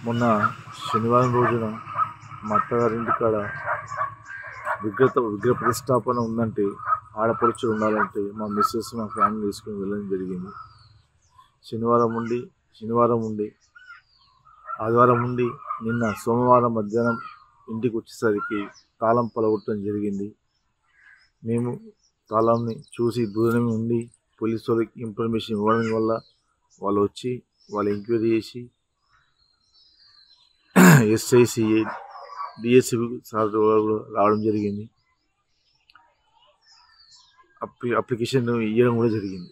మొన్న శనివారం రోజున మా అత్తగారింటి కాడ విగ్రహ ప్రతిష్టాపన ఉందంటే ఆడపడుచు ఉండాలంటే మా మిస్సెస్ మా ఫ్యామిలీ తీసుకుని వెళ్ళడం జరిగింది. శనివారం ఉండి ఆదివారం ఉండి నిన్న సోమవారం మధ్యాహ్నం ఇంటికి వచ్చేసరికి తాళం పలగొట్టడం జరిగింది. మేము తాళంని చూసి దూరమే ఉండి పోలీసు వాళ్ళకి ఇన్ఫర్మేషన్ ఇవ్వడం వల్ల వాళ్ళు వచ్చి వాళ్ళు ఎంక్వైరీ చేసి ఎస్ఐసిఐ డిఎస్పి సార్ రావడం జరిగింది. అప్లికేషన్ ఇవ్వడం కూడా జరిగింది.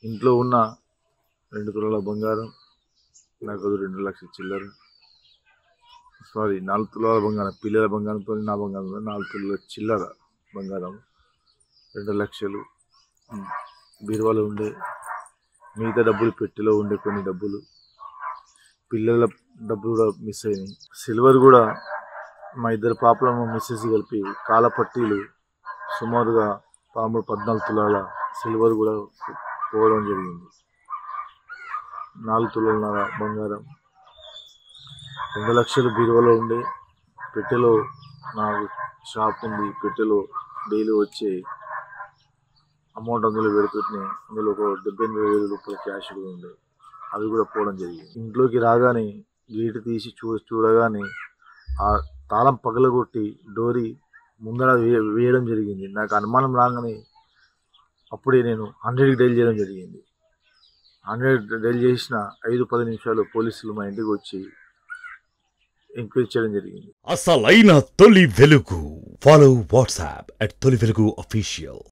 ఇంట్లో ఉన్న 2 తులాల బంగారం, నాకు 2 లక్షల చిల్లర, 4 తులాల బంగారం, పిల్లల బంగారంతో నా బంగారం 4 తులాల చిల్లర బంగారం, 2 లక్షలు బీరువాలో ఉండే, మిగతా డబ్బులు పెట్టెలో ఉండే కొన్ని డబ్బులు, పిల్లల డబ్బులు కూడా మిస్ అయినాయి. సిల్వర్ కూడా మా ఇద్దరు పాపల మా మిస్సెస్ కలిపి కాలపట్టీలు సుమారుగా 14 తులాల సిల్వర్ కూడా పోవడం జరిగింది. 4 తులాల బంగారం, 2 లక్షలు బీరువాలో ఉండే, పెట్టెలో నాకు షాప్ ఉంది, పెట్టెలో డైలీ వచ్చే అమౌంట్ అందులో పెడుతున్నాయి. అందులో ఒక 78,000 రూపాయల క్యాష్ కూడా ఉండే, అవి కూడా పోవడం జరిగింది. ఇంట్లోకి రాగానే గేటు తీసి చూడగానే ఆ తాళం పగలగొట్టి డోరీ ముందర వేయడం జరిగింది. నాకు అనుమానం రాగానే అప్పుడే నేను 100కి డైల్ చేయడం జరిగింది. 100 డైల్ చేసిన 5-10 నిమిషాలు పోలీసులు మా ఇంటికి వచ్చి ఎంక్వైరీ చేయడం జరిగింది. అసలైన తొలి వెలుగు. ఫాలో వాట్సాప్ @తొలి వెలుగు official.